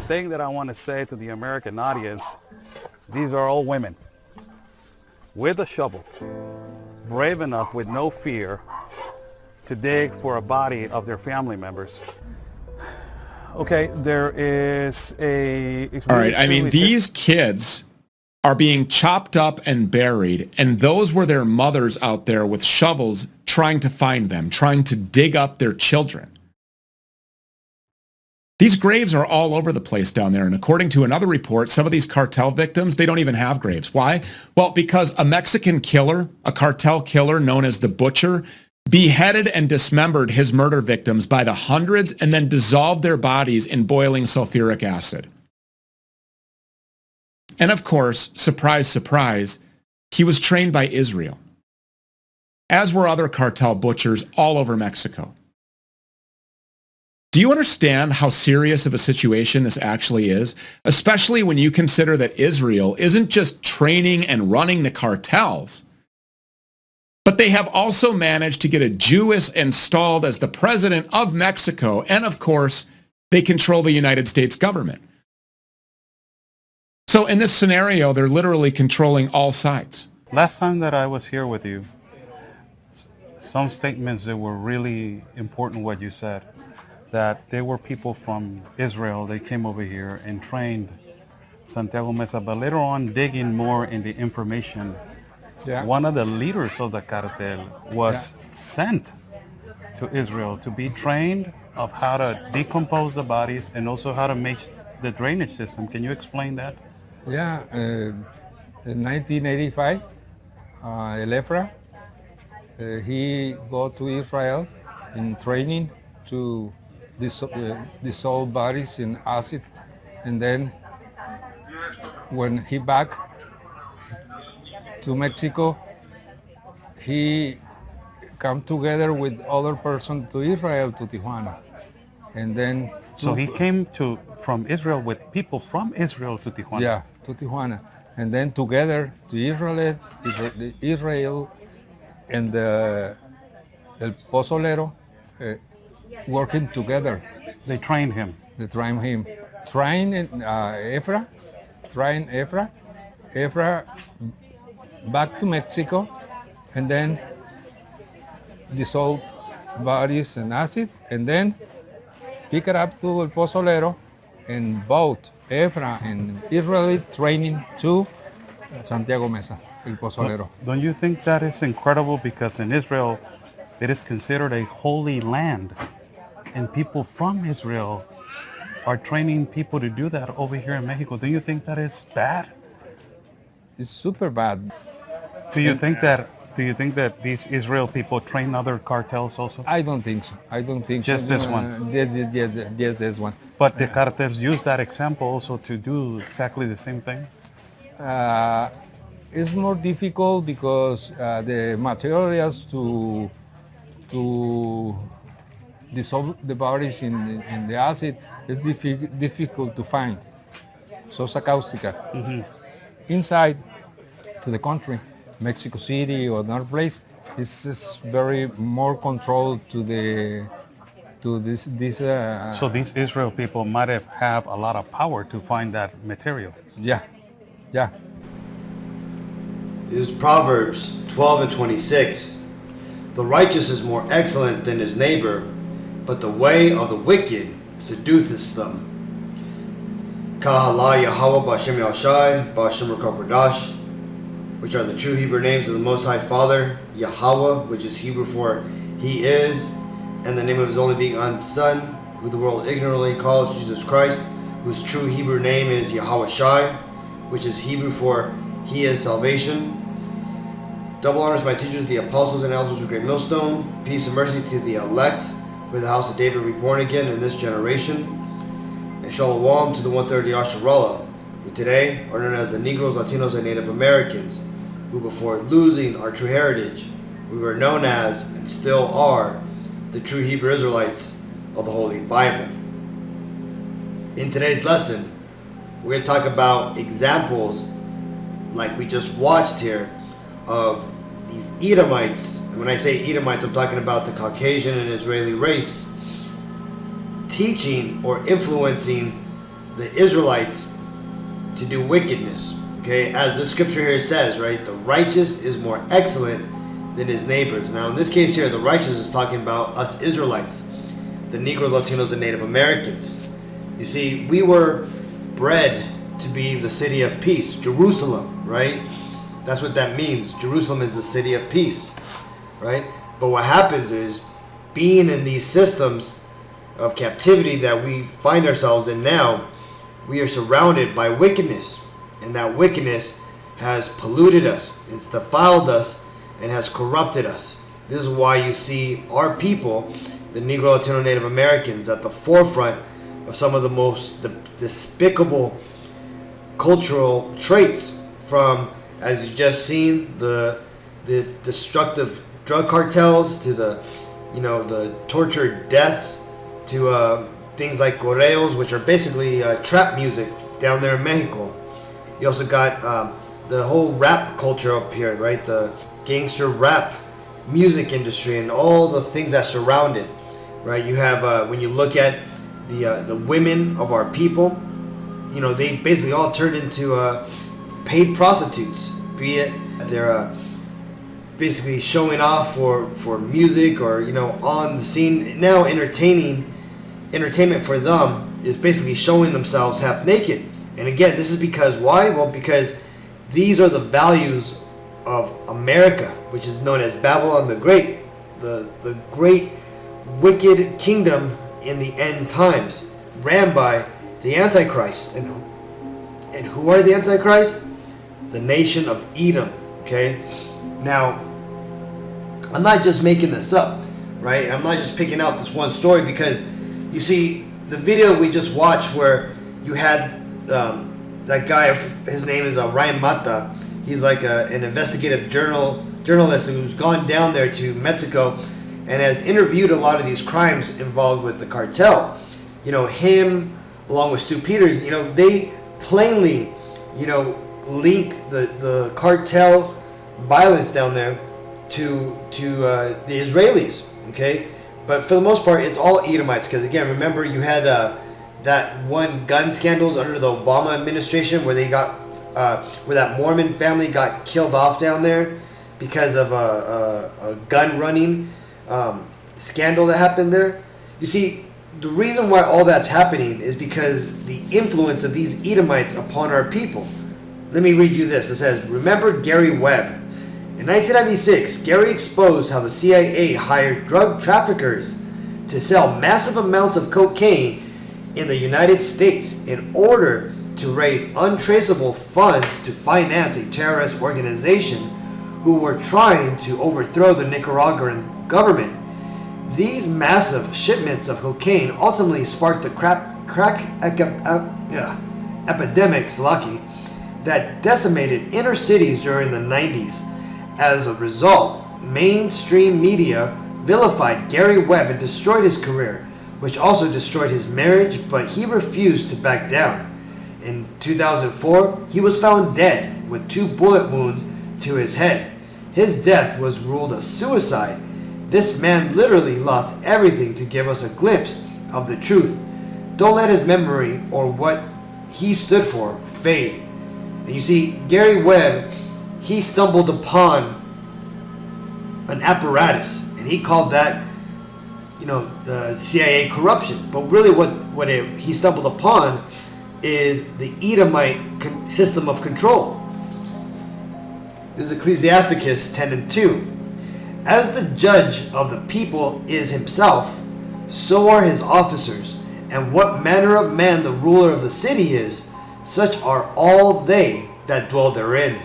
thing that I want to say to the American audience, these are all women with a shovel, brave enough with no fear to dig for a body of their family members. Okay, there is a... All right, I mean, these kids are being chopped up and buried, and those were their mothers out there with shovels trying to find them, trying to dig up their children. These graves are all over the place down there, and according to another report, some of these cartel victims, they don't even have graves. Why? Well, because a Mexican killer, a cartel killer known as the Butcher, beheaded and dismembered his murder victims by the hundreds and then dissolved their bodies in boiling sulfuric acid. And of course, surprise, surprise, he was trained by Israel, as were other cartel butchers all over Mexico. Do you understand how serious of a situation this actually is? Especially when you consider that Israel isn't just training and running the cartels, but they have also managed to get a Jewess installed as the president of Mexico, and of course, they control the United States government. So in this scenario, they're literally controlling all sides. Last time that I was here with you, some statements that were really important what you said, that there were people from Israel, they came over here and trained Santiago Mesa, but later on digging more in the information, one of the leaders of the cartel was sent to Israel to be trained of how to decompose the bodies and also how to make the drainage system. Can you explain that? Yeah, in 1985, Elefra, he go to Israel in training to dissolve bodies in acid, and then when he back to Mexico, he come together with other person to Israel, to Tijuana, and then so he came from Israel with people from Israel to Tijuana. Yeah, to Tijuana, and then together to Israel and El Pozolero working together. They trained him. They trained him. Train Efra back to Mexico, and then dissolve bodies in acid, and then pick it up to El Pozolero, and both Efra and Israeli training to Santiago Mesa, El Pozolero. Don't you think that is incredible? Because in Israel, it is considered a holy land, and people from Israel are training people to do that over here in Mexico. Do you think that is bad? It's super bad. Do you think that these Israel people train other cartels also? I don't think so. I don't think just so. This one? Yes, this one. But the cartels use that example also to do exactly the same thing? It's more difficult because the materials to dissolve the bodies in the acid is difficult to find. Sosa caustica. Mm-hmm. Inside to the country, Mexico City or another place, is very more controlled to this. So these Israel people might have a lot of power to find that material. Yeah. This is Proverbs 12:26. The righteous is more excellent than his neighbor, but the way of the wicked seduceth them. Kahala Yahweh Bashem Yashai Bashem Rakabradash, which are the true Hebrew names of the Most High Father, Yahweh, which is Hebrew for He is, and the name of His only begotten Son, who the world ignorantly calls Jesus Christ, whose true Hebrew name is Yahweh Shai, which is Hebrew for He is salvation. Double honors to my teachers, the apostles and elders of Great Millstone. Peace and mercy to the elect, for the house of David reborn again in this generation. And shalom to the 130 Asherallah, who today are known as the Negroes, Latinos, and Native Americans, who before losing our true heritage, we were known as, and still are, the true Hebrew Israelites of the Holy Bible. In today's lesson, we're going to talk about examples like we just watched here of these Edomites. And when I say Edomites, I'm talking about the Caucasian and Israeli race teaching or influencing the Israelites to do wickedness. Okay, as the scripture here says, right, the righteous is more excellent than his neighbors. Now, in this case here, the righteous is talking about us Israelites, the Negroes, Latinos, and Native Americans. You see, we were bred to be the city of peace, Jerusalem, right? That's what that means. Jerusalem is the city of peace, right? But what happens is, being in these systems of captivity that we find ourselves in now, we are surrounded by wickedness. And that wickedness has polluted us, it's defiled us, and has corrupted us. This is why you see our people, the Negro, Latino, Native Americans, at the forefront of some of the most despicable cultural traits, from, as you just seen, the destructive drug cartels, to the tortured deaths, to things like correos, which are basically trap music down there in Mexico. You also got the whole rap culture up here, right? The gangster rap music industry and all the things that surround it, right? You have, when you look at the women of our people, they basically all turned into paid prostitutes. Be it they're basically showing off for music, or on the scene now. Entertainment for them is basically showing themselves half naked. And again, this is because why? Well, because these are the values of America, which is known as Babylon the Great, the great wicked kingdom in the end times, ran by the Antichrist. And who are the Antichrist? The nation of Edom. Okay, now I'm not just making this up, right? I'm not just picking out this one story, because you see the video we just watched where you had that guy, his name is Ryan Mata. He's like an investigative journalist who's gone down there to Mexico and has interviewed a lot of these crimes involved with the cartel. Him along with Stu Peters, they plainly, link the cartel violence down there to the Israelis, okay? But for the most part, it's all Edomites, because again, remember you had that one gun scandals under the Obama administration where they got where that Mormon family got killed off down there because of a gun running scandal that happened there. You see, the reason why all that's happening is because the influence of these Edomites upon our people. Let me read you this. It says, remember Gary Webb. In 1996, Gary exposed how the CIA hired drug traffickers to sell massive amounts of cocaine in the United States in order to raise untraceable funds to finance a terrorist organization who were trying to overthrow the Nicaraguan government. These massive shipments of cocaine ultimately sparked the crack epidemic that decimated inner cities during the 90s. As a result, mainstream media vilified Gary Webb and destroyed his career, which also destroyed his marriage, but he refused to back down. In 2004, he was found dead with 2 bullet wounds to his head. His death was ruled a suicide. This man literally lost everything to give us a glimpse of the truth. Don't let his memory or what he stood for fade. And you see, Gary Webb, he stumbled upon an apparatus, and he called that, the CIA corruption. But really what he stumbled upon is the Edomite system of control. This is Ecclesiasticus 10:2. As the judge of the people is himself, so are his officers, and what manner of man the ruler of the city is, such are all they that dwell therein.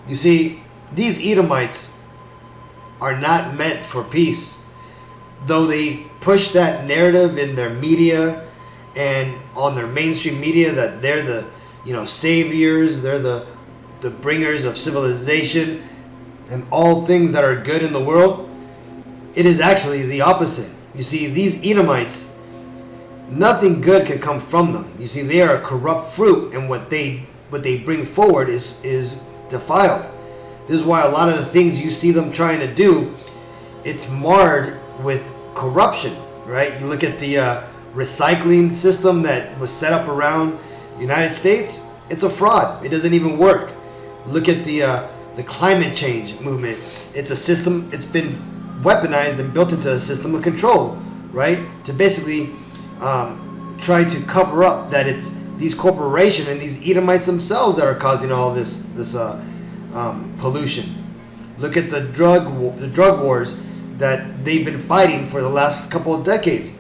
You see, these Edomites are not meant for peace. Though they push that narrative in their media and on their mainstream media that they're the saviors, they're the bringers of civilization and all things that are good in the world, it is actually the opposite. You see, these Edomites, nothing good can come from them. You see, they are a corrupt fruit, and what they bring forward is defiled. This is why a lot of the things you see them trying to do, it's marred with corruption, right? You look at the recycling system that was set up around the United States, it's a fraud. It doesn't even work. Look at the climate change movement. It's a system. It's been weaponized and built into a system of control, right? To basically try to cover up that it's these corporations and these Edomites themselves that are causing all this pollution. Look at the drug wars that they've been fighting for the last couple of decades.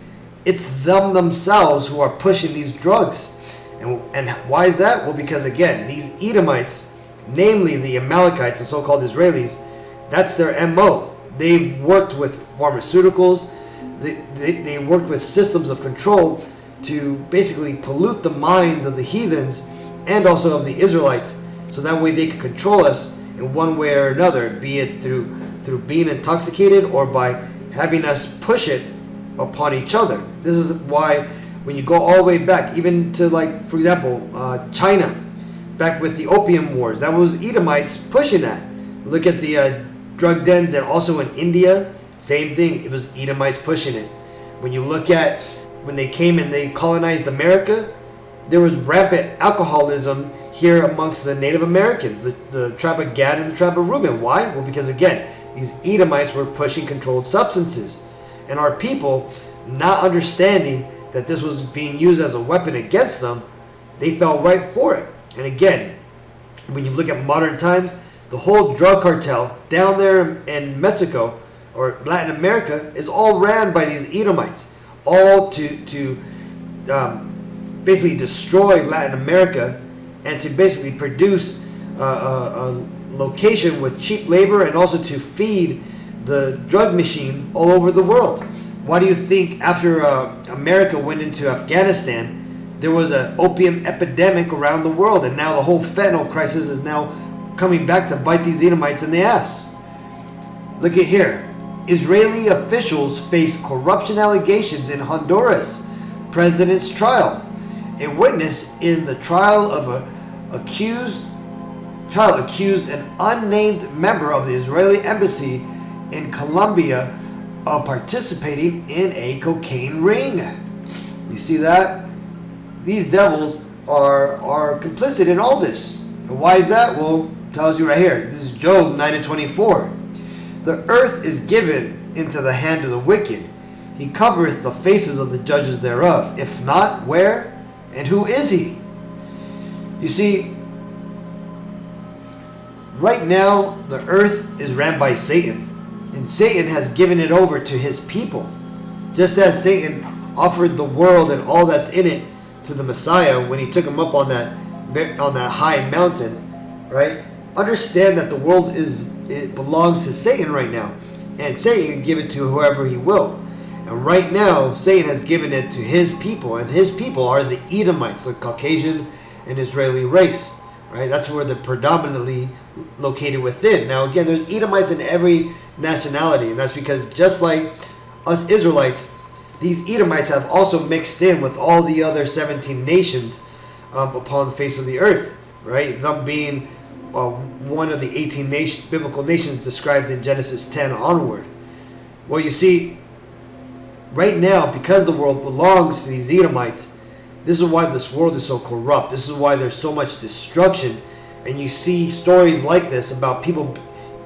It's them themselves who are pushing these drugs. And why is that? Well, because again, these Edomites, namely the Amalekites, the so-called Israelis, that's their MO. They've worked with pharmaceuticals. They worked with systems of control to basically pollute the minds of the heathens and also of the Israelites, so that way they could control us in one way or another, be it through being intoxicated or by having us push it upon each other. This is why when you go all the way back, even to, like, for example, China, back with the Opium Wars, that was Edomites pushing that. Look at the drug dens, and also in India, same thing. It was Edomites pushing it. When you look at when they came and they colonized America, there was rampant alcoholism here amongst the Native Americans, the tribe of Gad and the tribe of Reuben. Why? Well, because again, these Edomites were pushing controlled substances. And our people, not understanding that this was being used as a weapon against them, they fell right for it. And again, when you look at modern times, the whole drug cartel down there in Mexico or Latin America is all ran by these Edomites, all to basically destroy Latin America and to basically produce a location with cheap labor and also to feed the drug machine all over the world. Why do you think after America went into Afghanistan, there was an opium epidemic around the world, and now the whole fentanyl crisis is now coming back to bite these Edomites in the ass? Look at here. Israeli officials face corruption allegations in Honduras president's trial. A witness in the trial accused an unnamed member of the Israeli embassy in Colombia of participating in a cocaine ring. You see that? These devils are complicit in all this. And why is that? Well, it tells you right here. This is Job 9:24. The earth is given into the hand of the wicked. He covereth the faces of the judges thereof. If not, where? And who is he? You see, right now, the earth is ran by Satan. And Satan has given it over to his people. Just as Satan offered the world and all that's in it to the Messiah when he took him up on that high mountain, right? Understand that the world it belongs to Satan right now. And Satan can give it to whoever he will. And right now, Satan has given it to his people. And his people are the Edomites, the Caucasian and Israeli race. Right? That's where they're predominantly located within. Now, again, there's Edomites in every nationality. And that's because just like us Israelites, these Edomites have also mixed in with all the other 17 nations upon the face of the earth. Right? Them being one of the 18 biblical nations described in Genesis 10 onward. Well, you see, right now, because the world belongs to these Edomites, this is why this world is so corrupt. This is why there's so much destruction. And you see stories like this about people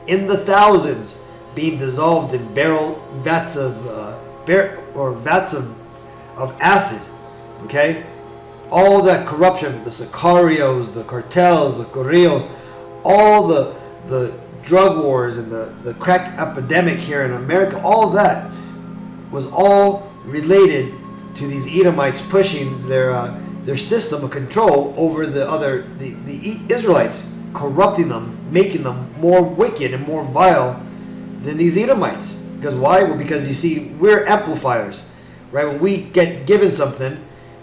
in the thousands being dissolved in vats of acid. Okay? All that corruption, the sicarios, the cartels, the corrios, all the drug wars and the crack epidemic here in America, all of that was all related to these Edomites pushing their system of control over the Israelites, corrupting them, making them more wicked and more vile than these Edomites. Because why? Well, because you see, we're amplifiers, right? When we get given something,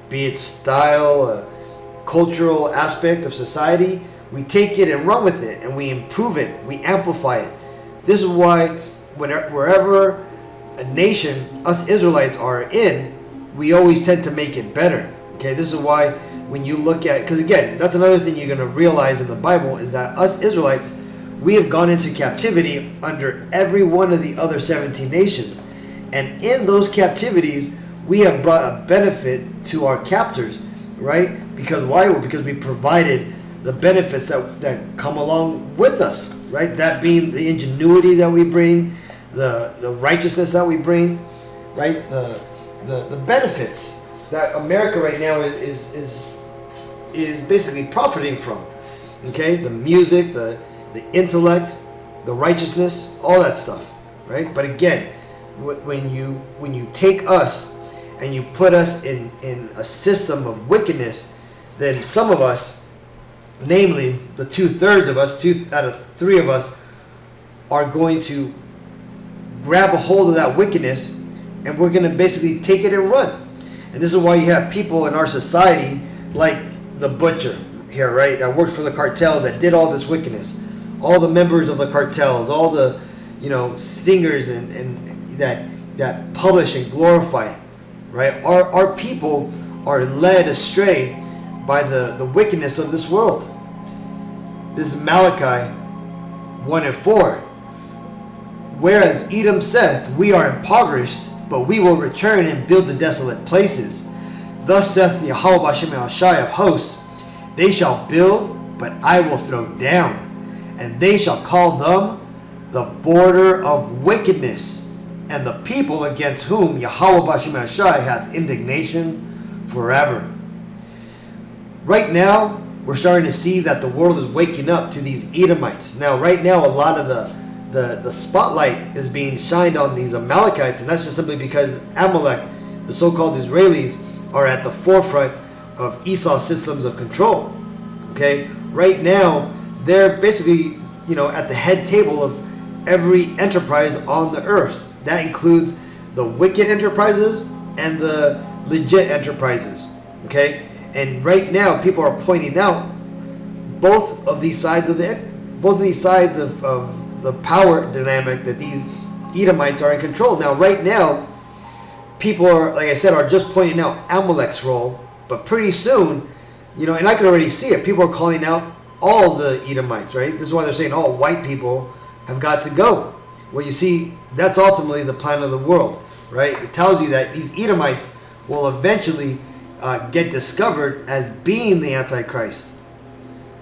be it style, a cultural aspect of society, we take it and run with it, and we improve it, we amplify it. This is why wherever a nation us Israelites are in, we always tend to make it better. Okay, this is why when you look at, because again, that's another thing you're going to realize in the Bible is that us Israelites, we have gone into captivity under every one of the other 17 nations. And in those captivities, we have brought a benefit to our captors, right? Because why? Well, because we provided the benefits that come along with us, right? That being the ingenuity that we bring, the righteousness that we bring, right? The benefits that America right now is basically profiting from. Okay, the music, the intellect, the righteousness, all that stuff, right? But again, when you take us and you put us in a system of wickedness, then some of us, namely the 2/3 of us, 2 out of 3 of us, are going to grab a hold of that wickedness, and we're going to basically take it and run. And this is why you have people in our society like the butcher here, right, that worked for the cartels, that did all this wickedness, all the members of the cartels, all the singers and that publish and glorify, right? Our people are led astray by the wickedness of this world. This is Malachi 1:4. Whereas Edom saith, we are impoverished, but we will return and build the desolate places. Thus saith the Yahweh B'Shem Yahushai of hosts, they shall build, but I will throw down, and they shall call them the border of wickedness, and the people against whom Yahweh B'Shem Yahushai hath indignation forever. Right now, we're starting to see that the world is waking up to these Edomites. Now, right now, a lot of the spotlight is being shined on these Amalekites, and that's just simply because Amalek, the so-called Israelis, are at the forefront of Esau's systems of control. Okay, right now they're basically at the head table of every enterprise on the earth. That includes the wicked enterprises and the legit enterprises. Okay, and right now people are pointing out both of these sides of the power dynamic, that these Edomites are in control. Now, right now, people are, like I said, are just pointing out Amalek's role, but pretty soon, and I can already see it, people are calling out all the Edomites, right? This is why they're saying all white people have got to go. Well, you see, that's ultimately the plan of the world, right? It tells you that these Edomites will eventually get discovered as being the Antichrist.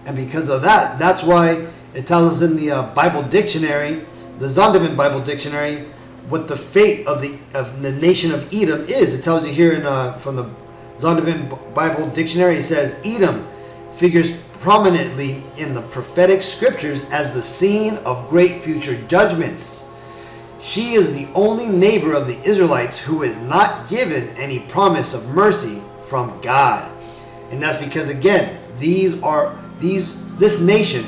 And because of that, that's why it tells us in the Bible dictionary, the Zondervan Bible dictionary, what the fate of the nation of Edom is. It tells you here from the Zondervan Bible dictionary, it says Edom figures prominently in the prophetic scriptures as the scene of great future judgments. She is the only neighbor of the Israelites who is not given any promise of mercy from God. And that's because, again, this nation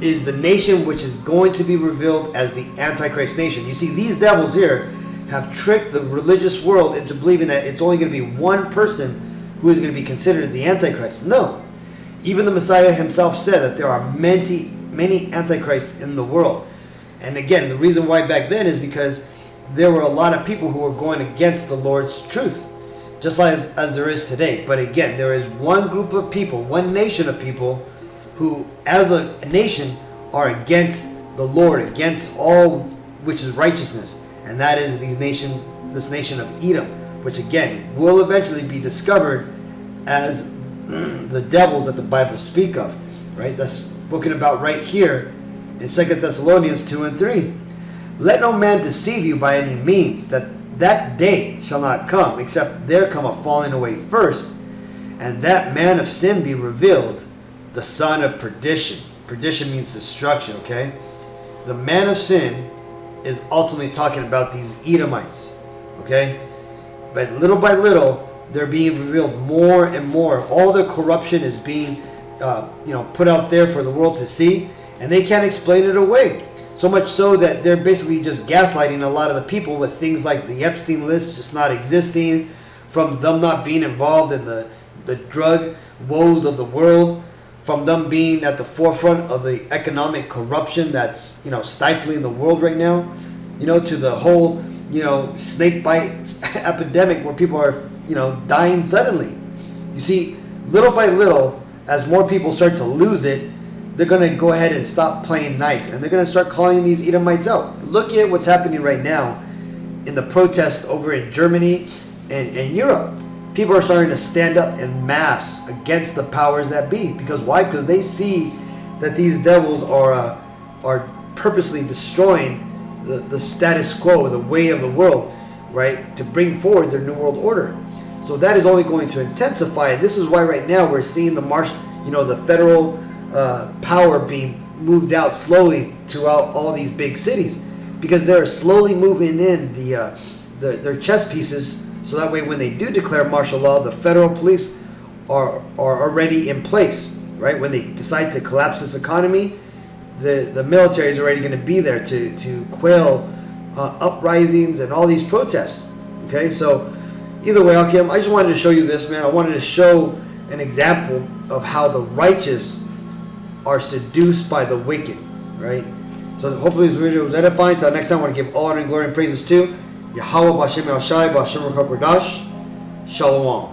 is the nation which is going to be revealed as the Antichrist nation. You see, these devils here have tricked the religious world into believing that it's only going to be one person who is going to be considered the Antichrist. No. Even the Messiah himself said that there are many Antichrists in the world. And again, the reason why back then is because there were a lot of people who were going against the Lord's truth, just like as there is today. But again, there is one group of people, one nation of people who, as a nation, are against the Lord, against all which is righteousness, and that is this nation of Edom, which again will eventually be discovered as the devils that the Bible speak of. Right? That's spoken about right here in 2 Thessalonians 2:3. Let no man deceive you by any means, that day shall not come, except there come a falling away first, and that man of sin be revealed, the son of perdition. Perdition means destruction, okay? The man of sin is ultimately talking about these Edomites, okay? But little by little, they're being revealed more and more. All their corruption is being, put out there for the world to see, and they can't explain it away. So much so that they're basically just gaslighting a lot of the people with things like the Epstein list just not existing, from them not being involved in the drug woes of the world, from them being at the forefront of the economic corruption that's stifling the world right now, to the whole snake bite epidemic where people are dying suddenly. You see, little by little, as more people start to lose it, they're going to go ahead and stop playing nice, and they're going to start calling these Edomites out. Look at what's happening right now in the protests over in Germany and Europe. People are starting to stand up en masse against the powers that be. Because why? Because they see that these devils are purposely destroying the status quo, the way of the world, right? To bring forward their new world order. So that is only going to intensify. And this is why right now we're seeing the federal power being moved out slowly throughout all these big cities, because they're slowly moving in their chess pieces. So that way, when they do declare martial law, the federal police are already in place, right? When they decide to collapse this economy, the military is already going to be there to quell uprisings and all these protests. Okay, so either way, Hakim, I just wanted to show you this, man. I wanted to show an example of how the righteous are seduced by the wicked, right? So hopefully this video was edifying. Until next time, I want to give all honor and glory and praises to Yahweh B'Hashem Yahshai B'Hashem Rakakodash. Shalom.